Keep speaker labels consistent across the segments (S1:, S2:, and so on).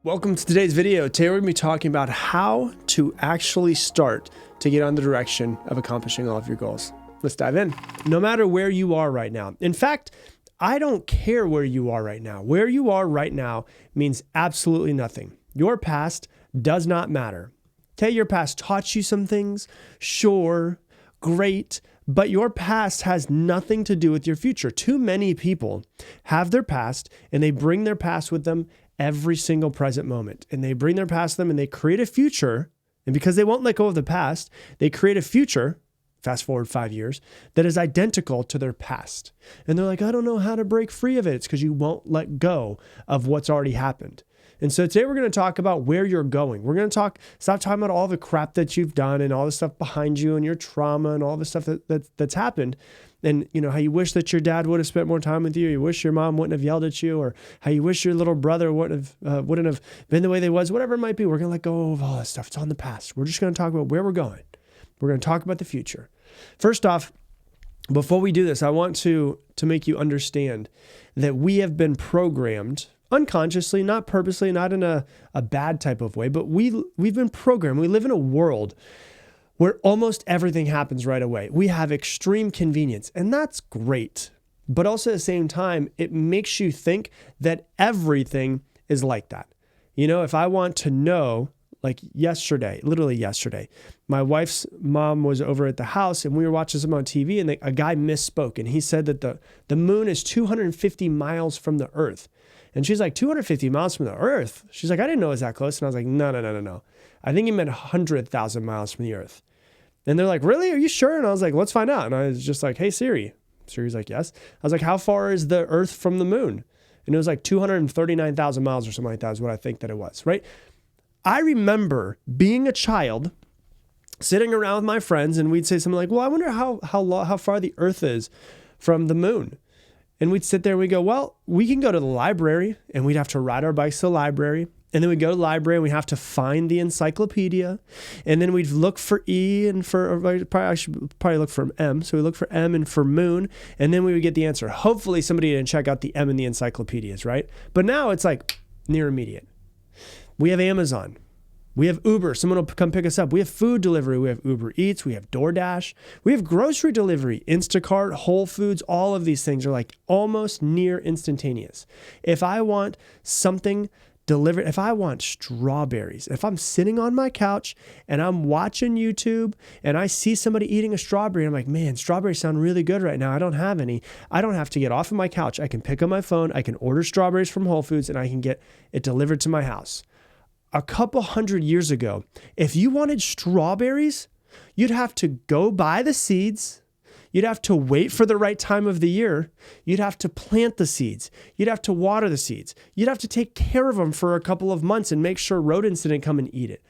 S1: Welcome to today's video. Today we're going to be talking about how to actually start to get on the direction of accomplishing all of your goals. Let's dive in. No matter where you are right now. In fact, I don't care where you are right now. Where you are right now means absolutely nothing. Your past does not matter. Okay, your past taught you some things. Sure, great. But your past has nothing to do with your future. Too many people have their past and they bring their past with them every single present moment. And they bring their past with them and they create a future. And because they won't let go of the past, they create a future, fast forward 5 years, that is identical to their past. And they're like, I don't know how to break free of it. It's because you won't let go of what's already happened. And so today we're going to talk about where you're going. We're going to stop talking about all the crap that you've done and all the stuff behind you and your trauma and all the stuff that's happened. And you know, how you wish that your dad would have spent more time with you. You wish your mom wouldn't have yelled at you, or how you wish your little brother wouldn't have been the way they was, whatever it might be. We're going to let go of all that stuff. It's all in the past. We're just going to talk about where we're going. We're going to talk about the future. First off, before we do this, I want to make you understand that we have been programmed unconsciously, not purposely, not in a bad type of way, but we've been programmed. We live in a world where almost everything happens right away. We have extreme convenience, and that's great. But also at the same time, it makes you think that everything is like that. You know, if I want to know, like literally yesterday, my wife's mom was over at the house and we were watching something on TV and a guy misspoke. And he said that the moon is 250 miles from the earth. And she's like, 250 miles from the earth? She's like, I didn't know it was that close. And I was like, no. I think he meant 100,000 miles from the earth. And they're like, really? Are you sure? And I was like, let's find out. And I was just like, hey, Siri. Siri's like, yes. I was like, how far is the earth from the moon? And it was like 239,000 miles or something like that is what I think that it was, right? I remember being a child sitting around with my friends and we'd say something like, well, I wonder how far the earth is from the moon. And we'd sit there and we'd go, well, we can go to the library, and we'd have to ride our bikes to the library. And then we'd go to the library and we have to find the encyclopedia. And then we'd look for E and I should probably look for M. So we look for M and for moon. And then we would get the answer. Hopefully somebody didn't check out the M in the encyclopedias, right? But now it's like near immediate. We have Amazon. We have Uber. Someone will come pick us up. We have food delivery. We have Uber Eats. We have DoorDash. We have grocery delivery, Instacart, Whole Foods. All of these things are like almost near instantaneous. If I want something delivered, if I want strawberries, if I'm sitting on my couch and I'm watching YouTube and I see somebody eating a strawberry, I'm like, man, strawberries sound really good right now. I don't have any. I don't have to get off of my couch. I can pick up my phone. I can order strawberries from Whole Foods and I can get it delivered to my house. A couple hundred years ago, if you wanted strawberries, you'd have to go buy the seeds. You'd have to wait for the right time of the year. You'd have to plant the seeds. You'd have to water the seeds. You'd have to take care of them for a couple of months and make sure rodents didn't come and eat it.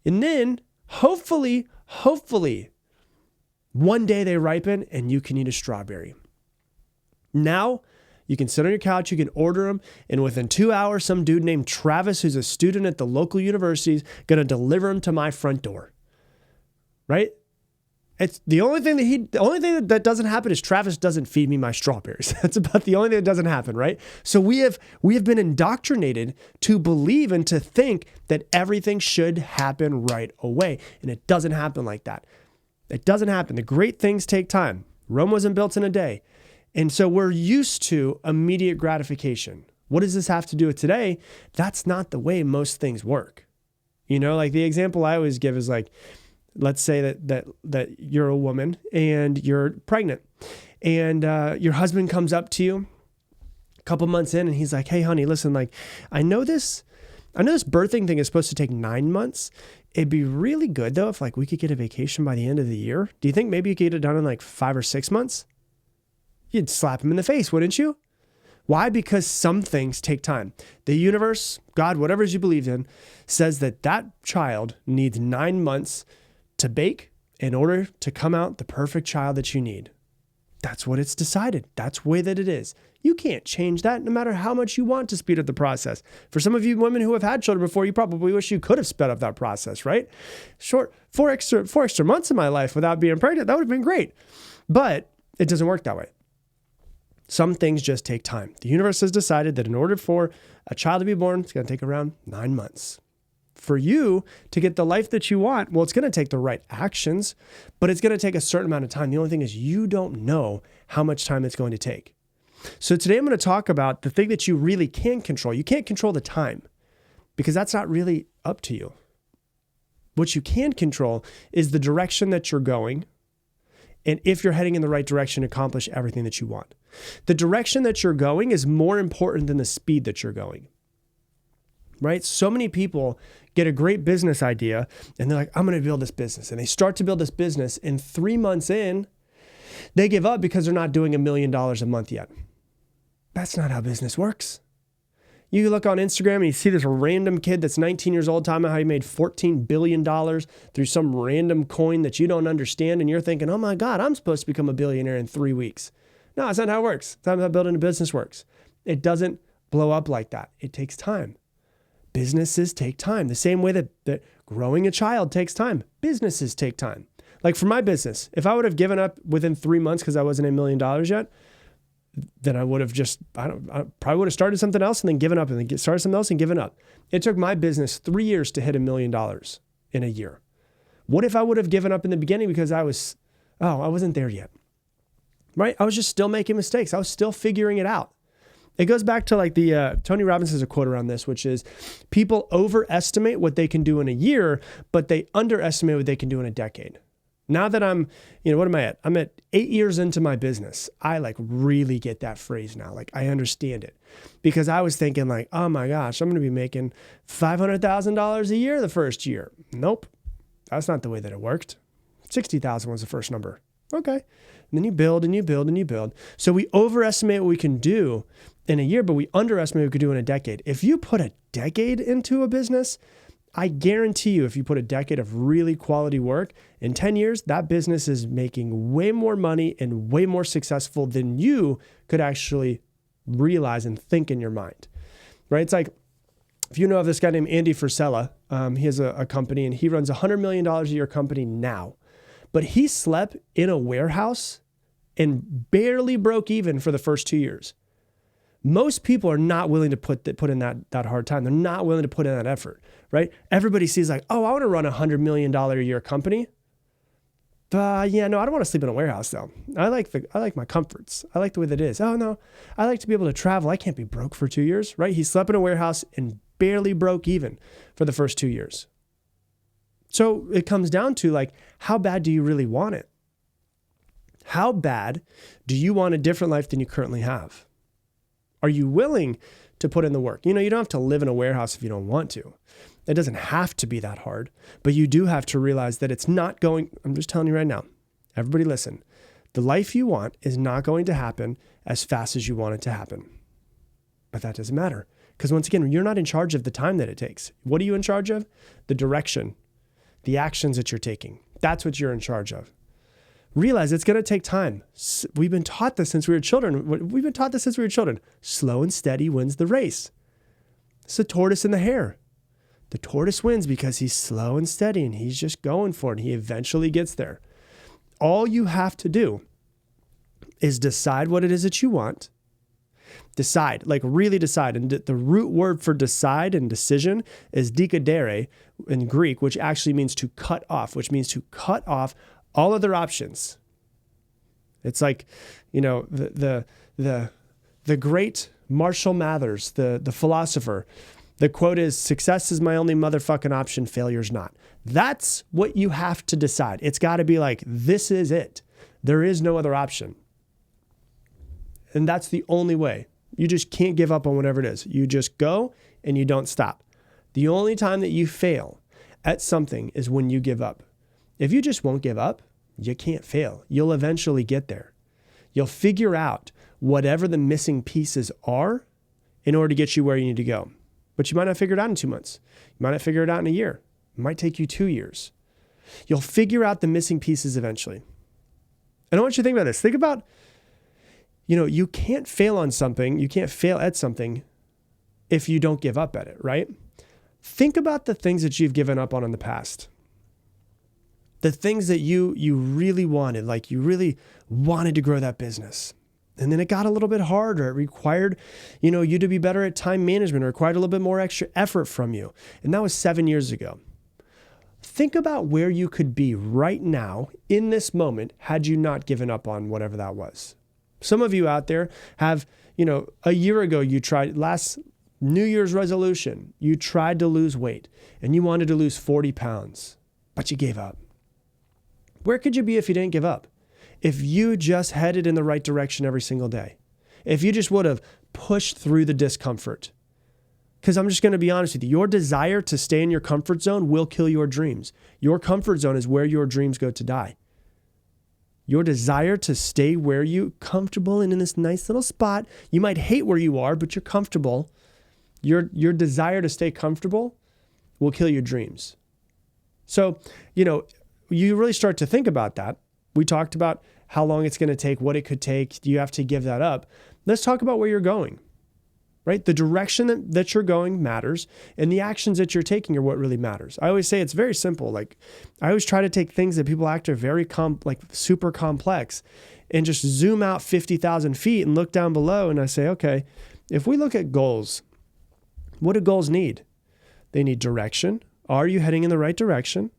S1: And then hopefully, one day they ripen and you can eat a strawberry. Now, you can sit on your couch, you can order them, and within 2 hours, some dude named Travis, who's a student at the local university, is going to deliver them to my front door. Right? It's the only thing that doesn't happen is Travis doesn't feed me my strawberries. That's about the only thing that doesn't happen, right? So we have been indoctrinated to believe and to think that everything should happen right away, and it doesn't happen like that. It doesn't happen. The great things take time. Rome wasn't built in a day. And so we're used to immediate gratification. What does this have to do with today? That's not the way most things work. You know, like the example I always give is like, let's say that you're a woman and you're pregnant and your husband comes up to you a couple months in and he's like, hey, honey, listen, like, I know this birthing thing is supposed to take 9 months. It'd be really good though if like we could get a vacation by the end of the year. Do you think maybe you could get it done in like 5 or 6 months? You'd slap him in the face, wouldn't you? Why? Because some things take time. The universe, God, whatever you believe in, says that child needs 9 months to bake in order to come out the perfect child that you need. That's what it's decided. That's the way that it is. You can't change that no matter how much you want to speed up the process. For some of you women who have had children before, you probably wish you could have sped up that process, right? Short, four extra months in my life without being pregnant, that would have been great. But it doesn't work that way. Some things just take time. The universe has decided that in order for a child to be born, it's going to take around 9 months. For you to get the life that you want, well, it's going to take the right actions, but it's going to take a certain amount of time. The only thing is you don't know how much time it's going to take. So today I'm going to talk about the thing that you really can control. You can't control the time because that's not really up to you. What you can control is the direction that you're going, and if you're heading in the right direction, accomplish everything that you want. The direction that you're going is more important than the speed that you're going, right? So many people get a great business idea and they're like, I'm going to build this business. And they start to build this business, and 3 months in, they give up because they're not doing $1 million a month yet. That's not how business works. You look on Instagram and you see this random kid that's 19 years old talking about how he made $14 billion through some random coin that you don't understand. And you're thinking, oh my God, I'm supposed to become a billionaire in 3 weeks. No, that's not how it works. That's not how building a business works. It doesn't blow up like that. It takes time. Businesses take time. The same way that growing a child takes time. Businesses take time. Like for my business, if I would have given up within 3 months because I wasn't $1 million yet, then I would have I probably would have started something else and then given up, and then started something else and given up. It took my business 3 years to hit $1 million in a year. What if I would have given up in the beginning because I wasn't there yet, right? I was just still making mistakes. I was still figuring it out. It goes back to like the, Tony Robbins has a quote around this, which is people overestimate what they can do in a year, but they underestimate what they can do in a decade. Now that I'm, what am I at? I'm at 8 years into my business. I like really get that phrase now. Like I understand it because I was thinking like, oh my gosh, I'm going to be making $500,000 a year the first year. Nope. That's not the way that it worked. 60,000 was the first number. Okay. And then you build and you build and you build. So we overestimate what we can do in a year, but we underestimate what we could do in a decade. If you put a decade into a business, I guarantee you, if you put a decade of really quality work, in 10 years, that business is making way more money and way more successful than you could actually realize and think in your mind, right? It's like, if you know of this guy named Andy Frisella, he has a company and he runs a $100 million a year company now, but he slept in a warehouse and barely broke even for the first 2 years. Most people are not willing to put in that hard time. They're not willing to put in that effort, right? Everybody sees like, oh, I want to run a $100 million a year company. No, I don't want to sleep in a warehouse though. I like my comforts. I like the way that it is. Oh no, I like to be able to travel. I can't be broke for 2 years, right? He slept in a warehouse and barely broke even for the first 2 years. So it comes down to like, how bad do you really want it? How bad do you want a different life than you currently have? Are you willing to put in the work? You don't have to live in a warehouse if you don't want to. It doesn't have to be that hard, but you do have to realize that it's not going, I'm just telling you right now, everybody listen, the life you want is not going to happen as fast as you want it to happen. But that doesn't matter because once again, you're not in charge of the time that it takes. What are you in charge of? The direction, the actions that you're taking. That's what you're in charge of. Realize it's going to take time. We've been taught this since we were children. Slow and steady wins the race. It's the tortoise and the hare. The tortoise wins because he's slow and steady and he's just going for it. And he eventually gets there. All you have to do is decide what it is that you want. Decide, like really decide. And the root word for decide and decision is dikadere in Greek, which actually means to cut off, which means to cut off all other options. It's like, the great Marshall Mathers, the philosopher, the quote is, success is my only motherfucking option, failure's not. That's what you have to decide. It's got to be like, this is it. There is no other option. And that's the only way. You just can't give up on whatever it is. You just go and you don't stop. The only time that you fail at something is when you give up. If you just won't give up, you can't fail. You'll eventually get there. You'll figure out whatever the missing pieces are in order to get you where you need to go. But you might not figure it out in 2 months. You might not figure it out in a year. It might take you 2 years. You'll figure out the missing pieces eventually. And I want you to think about this. Think about, you can't fail on something. You can't fail at something if you don't give up at it, right? Think about the things that you've given up on in the past. The things that you really wanted, like you really wanted to grow that business. And then it got a little bit harder. It required, you to be better at time management. It required a little bit more extra effort from you. And that was 7 years ago. Think about where you could be right now in this moment had you not given up on whatever that was. Some of you out there have, a year ago you tried, last New Year's resolution, you tried to lose weight and you wanted to lose 40 pounds, but you gave up. Where could you be if you didn't give up? If you just headed in the right direction every single day, if you just would have pushed through the discomfort. Because I'm just going to be honest with you, your desire to stay in your comfort zone will kill your dreams. Your comfort zone is where your dreams go to die. Your desire to stay where you comfortable and in this nice little spot, you might hate where you are, but you're comfortable. Your desire to stay comfortable will kill your dreams. So, you really start to think about that. We talked about how long it's going to take, what it could take. Do you have to give that up? Let's talk about where you're going, right? The direction that you're going matters, and the actions that you're taking are what really matters. I always say it's very simple. Like, I always try to take things that people act are very super complex and just zoom out 50,000 feet and look down below. And I say, okay, if we look at goals, what do goals need? They need direction. Are you heading in the right direction?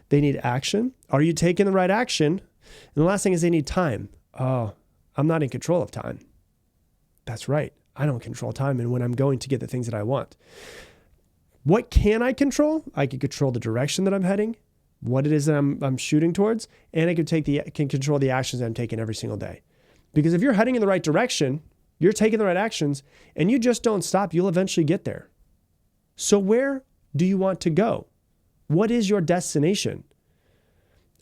S1: They need action. Are you taking the right action? And the last thing is they need time. Oh, I'm not in control of time. That's right. I don't control time and when I'm going to get the things that I want. What can I control? I can control the direction that I'm heading, what it is that I'm shooting towards, and I can control the actions that I'm taking every single day. Because if you're heading in the right direction, you're taking the right actions, and you just don't stop, you'll eventually get there. So where do you want to go? What is your destination?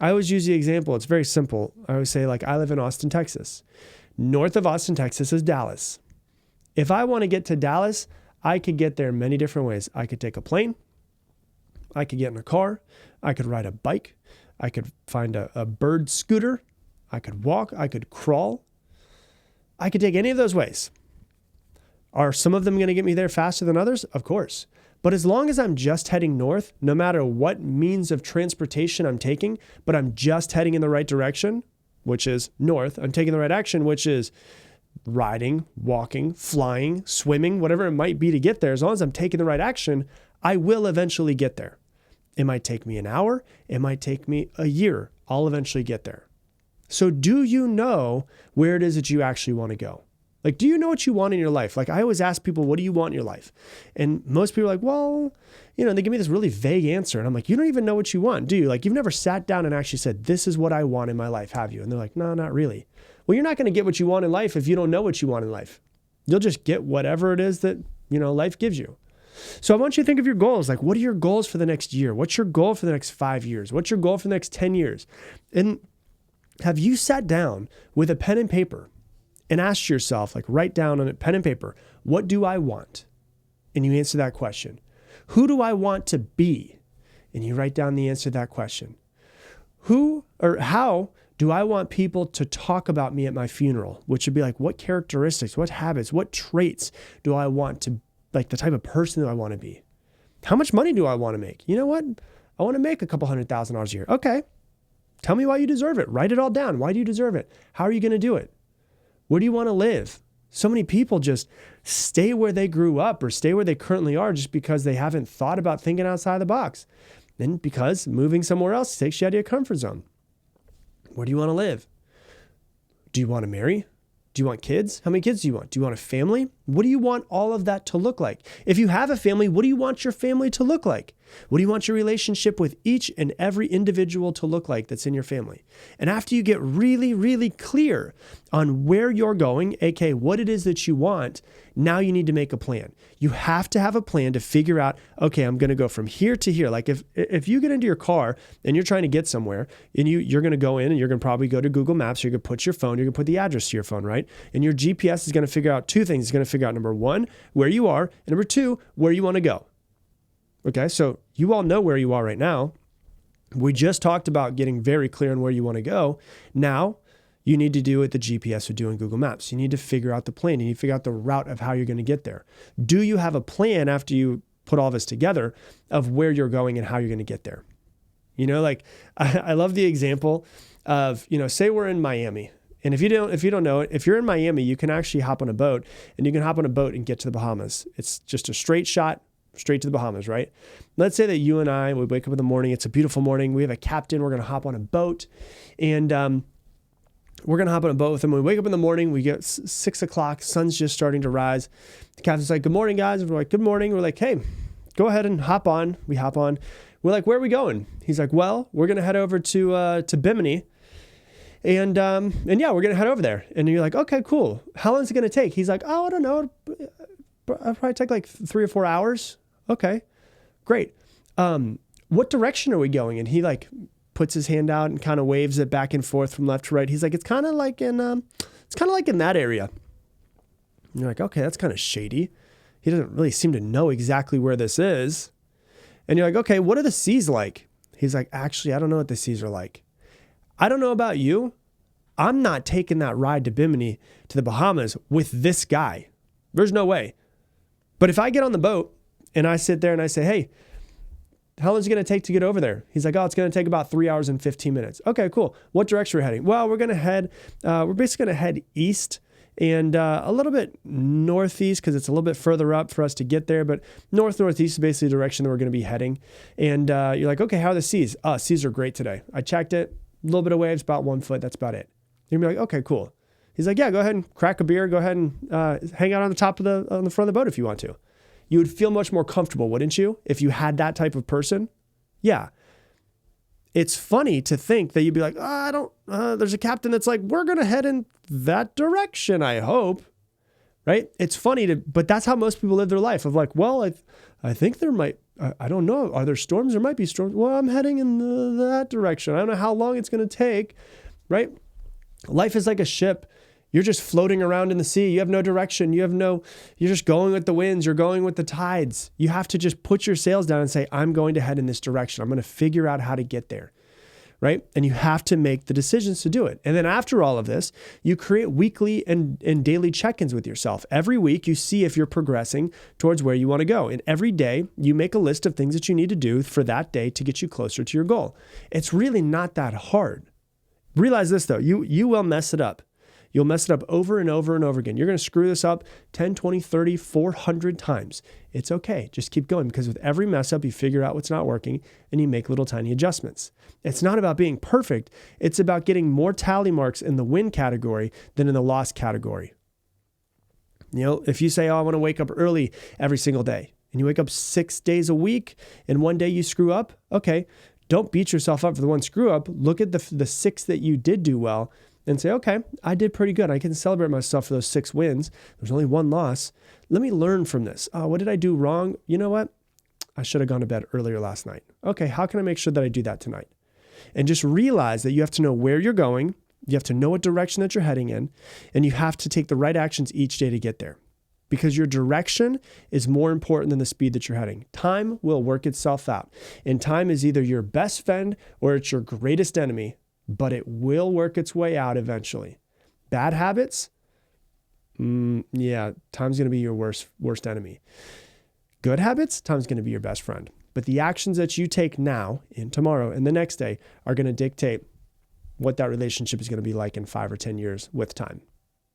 S1: I always use the example. It's very simple. I always say, I live in Austin, Texas. North of Austin, Texas is Dallas. If I want to get to Dallas, I could get there many different ways. I could take a plane. I could get in a car. I could ride a bike. I could find a bird scooter. I could walk. I could crawl. I could take any of those ways. Are some of them going to get me there faster than others? Of course. But as long as I'm just heading north, no matter what means of transportation I'm taking, but I'm just heading in the right direction, which is north, I'm taking the right action, which is riding, walking, flying, swimming, whatever it might be to get there. As long as I'm taking the right action, I will eventually get there. It might take me an hour. It might take me a year. I'll eventually get there. So do you know where it is that you actually want to go? Do you know what you want in your life? I always ask people, what do you want in your life? And most people are like, well, they give me this really vague answer. And I'm like, you don't even know what you want, do you? You've never sat down and actually said, this is what I want in my life, have you? And they're like, no, not really. Well, you're not going to get what you want in life if you don't know what you want in life. You'll just get whatever it is that, life gives you. So I want you to think of your goals. What are your goals for the next year? What's your goal for the next 5 years? What's your goal for the next 10 years? And have you sat down with a pen and paper and asked yourself, write down on a pen and paper, what do I want? And you answer that question. Who do I want to be? And you write down the answer to that question. Who or how do I want people to talk about me at my funeral? Which would be what characteristics, what habits, what traits do I want to, the type of person that I want to be? How much money do I want to make? You know what? I want to make a couple $100,000 a year. Okay. Tell me why you deserve it. Write it all down. Why do you deserve it? How are you going to do it? Where do you want to live? So many people just stay where they grew up or stay where they currently are just because they haven't thought about thinking outside the box. And because moving somewhere else takes you out of your comfort zone. Where do you want to live? Do you want to marry? Do you want kids? How many kids do you want? Do you want a family? What do you want all of that to look like? If you have a family, what do you want your family to look like? What do you want your relationship with each and every individual to look like that's in your family? And after you get really, really clear on where you're going, aka what it is that you want, now you need to make a plan. You have to have a plan to figure out, okay, I'm going to go from here to here. If you get into your car and you're trying to get somewhere and you're going to go in and you're going to probably go to Google Maps, you're going to put your phone, you're going to put the address to your phone, right? And your GPS is going to figure out two things. It's going to figure out number one, where you are, and number two, where you want to go. Okay, so you all know where you are right now. We just talked about getting very clear on where you want to go. Now, you need to do what the GPS would do in Google Maps. You need to figure out the plan. You need to figure out the route of how you're going to get there. Do you have a plan after you put all this together of where you're going and how you're going to get there? I love the example of, say we're in Miami And if you don't know it, if you're in Miami, you can actually hop on a boat, and you can hop on a boat and get to the Bahamas. It's just a straight shot straight to the Bahamas, right? Let's say that you and I, we wake up in the morning. It's a beautiful morning. We have a captain. We're going to hop on a boat, and we're going to hop on a boat with him. When we wake up in the morning, we get 6 o'clock. Sun's just starting to rise. The captain's like, good morning, guys. And we're like, good morning. We're like, hey, go ahead and hop on. We hop on. We're like, where are we going? He's like, well, we're going to head over to Bimini. And yeah, we're going to head over there. And you're like, okay, cool. How long is it going to take? He's like, oh, I don't know. It'll probably take like 3 or 4 hours. Okay, great. What direction are we going? And he like puts his hand out and kind of waves it back and forth from left to right. He's like, it's kind of like in that area. And you're like, okay, that's kind of shady. He doesn't really seem to know exactly where this is. And you're like, okay, what are the seas like? He's like, actually, I don't know what the seas are like. I don't know about you. I'm not taking that ride to Bimini, to the Bahamas with this guy. There's no way. But if I get on the boat and I sit there and I say, hey, how long is it going to take to get over there? He's like, oh, it's going to take about 3 hours and 15 minutes. Okay, cool. What direction are we heading? Well, we're basically going to head east and a little bit northeast because it's a little bit further up for us to get there. But northeast is basically the direction that we're going to be heading. And you're like, okay, how are the seas? Seas are great today. I checked it. A little bit of waves, about 1 foot. That's about it. You're going to be like, okay, cool. He's like, yeah, go ahead and crack a beer. Go ahead and hang out on the front of the boat if you want to. You would feel much more comfortable, wouldn't you? If you had that type of person? Yeah. It's funny to think that you'd be like, there's a captain that's like, we're going to head in that direction, I hope. Right? It's funny but that's how most people live their life of like, well, I think there might, I don't know. Are there storms? There might be storms. Well, I'm heading in that direction. I don't know how long it's going to take, right? Life is like a ship. You're just floating around in the sea. You have no direction. You're just going with the winds. You're going with the tides. You have to just put your sails down and say, I'm going to head in this direction. I'm going to figure out how to get there, right? And you have to make the decisions to do it. And then after all of this, you create weekly and daily check-ins with yourself. Every week, you see if you're progressing towards where you want to go. And every day, you make a list of things that you need to do for that day to get you closer to your goal. It's really not that hard. Realize this, though. You will mess it up. You'll mess it up over and over and over again. You're going to screw this up 10, 20, 30, 400 times. It's okay. Just keep going because with every mess up, you figure out what's not working and you make little tiny adjustments. It's not about being perfect. It's about getting more tally marks in the win category than in the loss category. You know, if you say, I want to wake up early every single day and you wake up 6 days a week and one day you screw up, okay, don't beat yourself up for the one screw up. Look at the 6 that you did do well and say, okay, I did pretty good. I can celebrate myself for those 6 wins. There's only 1 loss. Let me learn from this. What did I do wrong? You know what? I should have gone to bed earlier last night. Okay, how can I make sure that I do that tonight? And just realize that you have to know where you're going. You have to know what direction that you're heading in. And you have to take the right actions each day to get there. Because your direction is more important than the speed that you're heading. Time will work itself out. And time is either your best friend or it's your greatest enemy. But it will work its way out eventually. Bad habits? Yeah, time's going to be your worst enemy. Good habits? Time's going to be your best friend. But the actions that you take now and tomorrow and the next day are going to dictate what that relationship is going to be like in 5 or 10 years with time.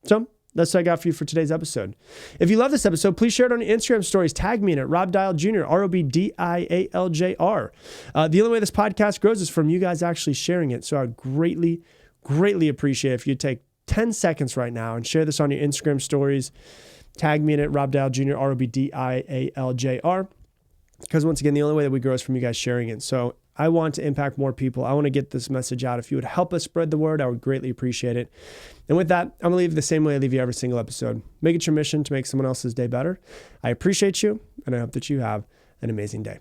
S1: So that's what I got for you for today's episode. If you love this episode, please share it on your Instagram stories. Tag me in it, Rob Dial Jr., ROBDIALJR. The only way this podcast grows is from you guys actually sharing it. So I'd greatly, greatly appreciate it if you take 10 seconds right now and share this on your Instagram stories. Tag me in it, Rob Dial Jr., ROBDIALJR. Because once again, the only way that we grow is from you guys sharing it. So I want to impact more people. I want to get this message out. If you would help us spread the word, I would greatly appreciate it. And with that, I'm going to leave the same way I leave you every single episode. Make it your mission to make someone else's day better. I appreciate you, and I hope that you have an amazing day.